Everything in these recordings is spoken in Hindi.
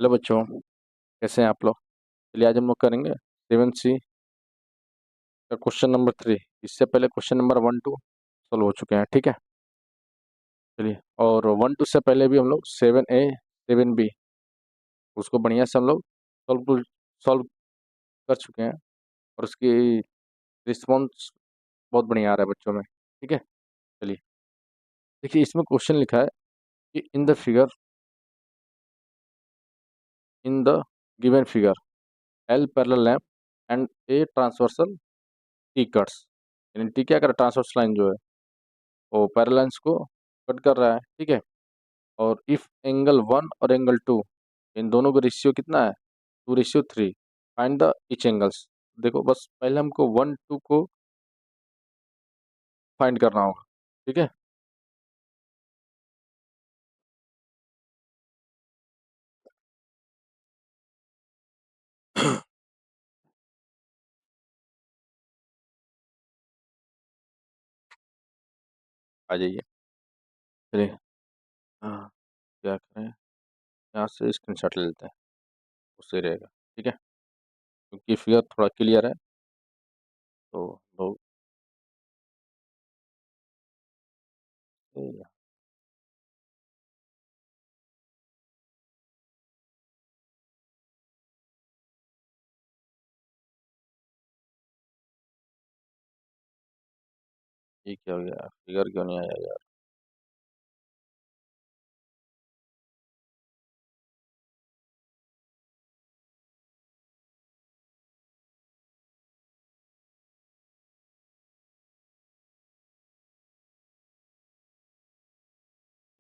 हेलो बच्चों, कैसे हैं आप लोग। चलिए आज हम लोग करेंगे 7C का क्वेश्चन नंबर 3। इससे पहले क्वेश्चन नंबर 1 2 सॉल्व हो चुके हैं, ठीक है। चलिए, और 1 2 से पहले भी हम लोग 7A 7B उसको बढ़िया से हम लोग सॉल्व सॉल्व कर चुके हैं, और उसकी रिस्पॉन्स बहुत बढ़िया आ रहा है बच्चों में, ठीक है। चलिए देखिए, इसमें क्वेश्चन लिखा है कि in the given figure L parallel lamp and a transversal T cuts. यानी टी क्या कर रहा है, ट्रांसवर्स लाइन जो है वो पैरेलल लाइंस को कट कर रहा है, ठीक है। और इफ एंगल 1 और एंगल 2, इन दोनों का रेशियो कितना है, 2:3। Find the each angles. देखो बस पहले हमको 1 2 को फाइंड करना होगा, ठीक है। आ जाइए। चलिए, हाँ, क्या करें, यहाँ से स्क्रीनशॉट ले लेते हैं, उससे रहेगा, ठीक है, क्योंकि फिगर थोड़ा क्लियर है तो लोग। ये क्या हो गया, फिगर क्यों नहीं आया यार।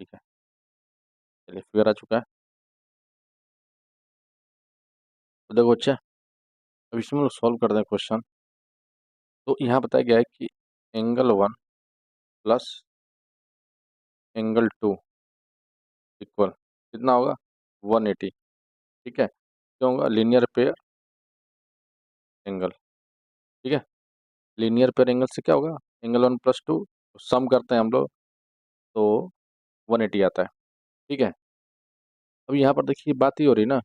ठीक है, चलिए फिगर आ चुका है। तो देखो बच्चा, अब इसमें लोग सॉल्व कर दें क्वेश्चन। तो यहाँ बताया गया है कि एंगल 1 प्लस एंगल 2 इक्वल कितना होगा, 180, ठीक है। क्या होगा, लीनियर पेयर एंगल, ठीक है। लीनियर पेयर एंगल से क्या होगा, एंगल 1 + 2 सम करते हैं हम लोग तो 180 आता है, ठीक है। अब यहाँ पर देखिए बात ही हो रही है ना,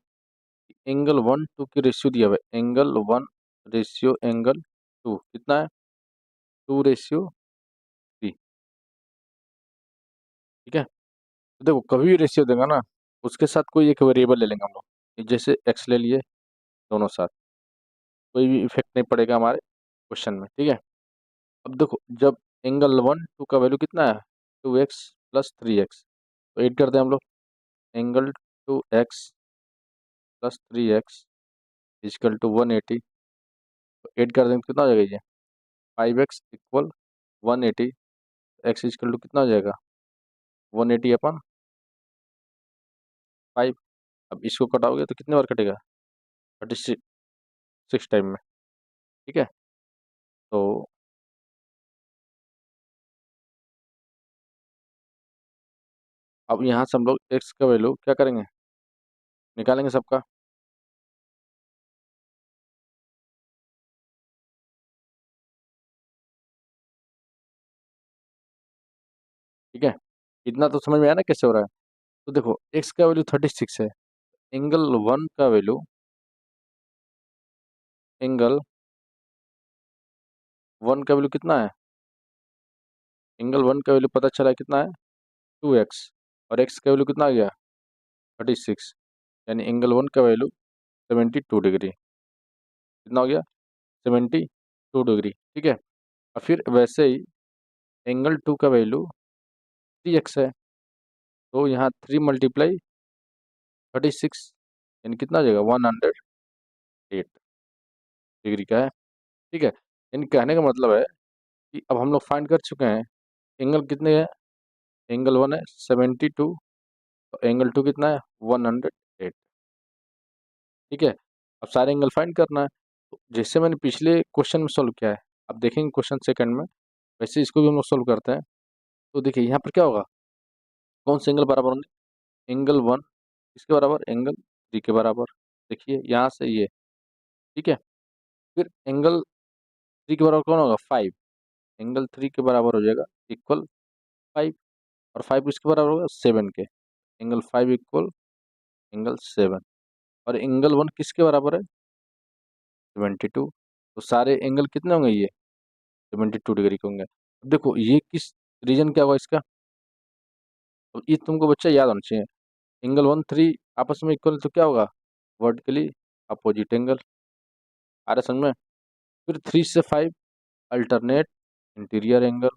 एंगल 1 2 की रेशियो दिया हुआ है, एंगल 1 रेशियो एंगल 2 कितना है, 2:3, ठीक है। तो देखो कभी भी रेशियो देगा ना, उसके साथ कोई एक वेरिएबल ले लेंगे हम लोग, जैसे एक्स ले लिए, दोनों साथ, कोई भी इफेक्ट नहीं पड़ेगा हमारे क्वेश्चन में, ठीक है। अब देखो, जब एंगल 1 2 का वैल्यू कितना है, 2x + 3x, तो ऐड कर दें हम लोग, angle 2x + 3x is equal to 180, तो ऐड कर दें तो कितना हो जाएगा ये, 5x = 180, एक्स इजकल टू कितना हो जाएगा, 180/5। अब इसको कटाओगे तो कितने बार कटेगा, 36 टाइम में, ठीक है। तो अब यहाँ से हम लोग एक्स का वैल्यू क्या करेंगे, निकालेंगे सबका। ठीक है, इतना तो समझ में आया ना कैसे हो रहा है। तो देखो एक्स का वैल्यू 36 है, एंगल 1 का वैल्यू, एंगल 1 का वैल्यू कितना है, एंगल 1 का वैल्यू पता चला कितना है, 2x, और एक्स का वैल्यू कितना आ गया, 36, यानी एंगल 1 का वैल्यू 72 डिग्री, कितना हो गया, 72 डिग्री, ठीक है। और फिर वैसे ही एंगल 2 का वैल्यू 3x है, तो यहाँ 3 × 36 यानी कितना आ जाएगा, 108 डिग्री का है, ठीक है। यानी कहने का मतलब है कि अब हम लोग फाइंड कर चुके हैं एंगल कितने हैं, एंगल 1 है 72, और एंगल 2 कितना है, 108, ठीक है। अब सारे एंगल फाइंड करना है, तो जैसे मैंने पिछले क्वेश्चन में सॉल्व किया है, अब देखेंगे क्वेश्चन सेकंड में, वैसे इसको भी हम लोग सॉल्व करते हैं। तो देखिए यहाँ पर क्या होगा, कौन से एंगल बराबर होंगे, एंगल 1 इसके बराबर, एंगल 3 के बराबर, देखिए यहाँ से ये, ठीक है। फिर एंगल 3 के बराबर कौन होगा, 5, एंगल 3 के बराबर हो जाएगा इक्वल 5, और 5 इसके बराबर होगा 7 के, एंगल 5 इक्वल एंगल 7, और एंगल वन किसके बराबर है? 72। तो सारे एंगल कितने होंगे ये? 72 डिग्री के होंगे। अब देखो ये किस रीजन क्या होगा इसका? अब ये तुमको बच्चा याद होना चाहिए। एंगल वन थ्री आपस में इक्वल तो क्या होगा? Vertically opposite angle. आ रहा समझ में? फिर 3 से 5 अल्टरनेट इंटीरियर एंगल।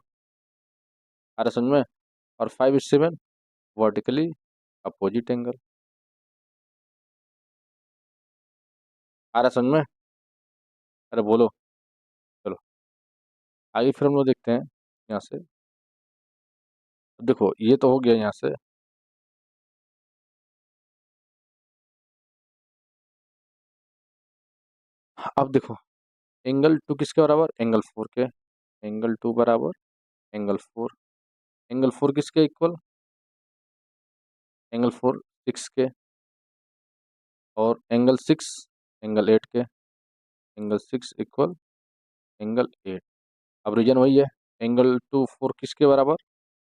आ रहा समझ में? और 5 से 7 वर्टिकली अपोजिट एंगल। आ रहा समझ में? अरे बोलो। चलो आगे फिर हम लोग देखते हैं यहाँ से। देखो ये तो हो गया यहाँ से। अब देखो एंगल टू किसके बराबर? एंगल फोर के। एंगल टू बराबर एंगल फोर। एंगल फोर किसके इक्वल? एंगल फोर सिक्स के। और एंगल सिक्स एंगल एट के। Angle six equal angle eight. अब रीजन वही है। एंगल टू फोर किसके बराबर?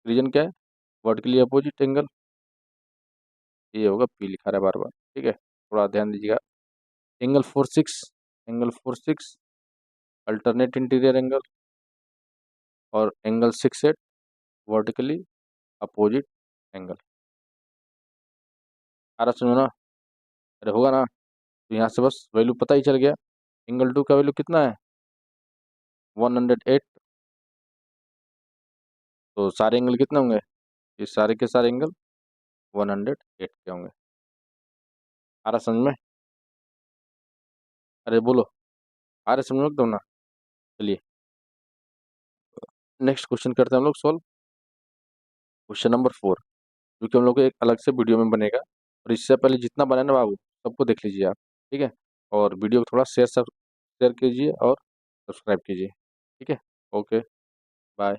रीजन क्या है? Vertically opposite angle. ये होगा पी लिखा रहा है बार बार, ठीक है, थोड़ा ध्यान दीजिएगा। Angle four six. Angle four six alternate interior angle. और angle six eight vertically opposite angle. आ रहा सुनो ना? अरे होगा ना? तो यहाँ से बस वैल्यू पता ही चल गया। एंगल टू का वैल्यू कितना है? 108। तो सारे एंगल कितने होंगे? ये सारे के सारे एंगल 108 के होंगे। आ रहा समझ में? अरे बोलो। आ रहा समझ में एकदम ना? चलिए नेक्स्ट क्वेश्चन करते हैं हम लोग सॉल्व। क्वेश्चन नंबर 4, जो कि हम लोग को एक अलग से वीडियो में बनेगा। और इससे पहले जितना बना है ना बाबू, सबको देख लीजिए आप, ठीक है। और वीडियो को थोड़ा शेयर शेयर कीजिए और सब्सक्राइब कीजिए, ठीक है। Okay bye.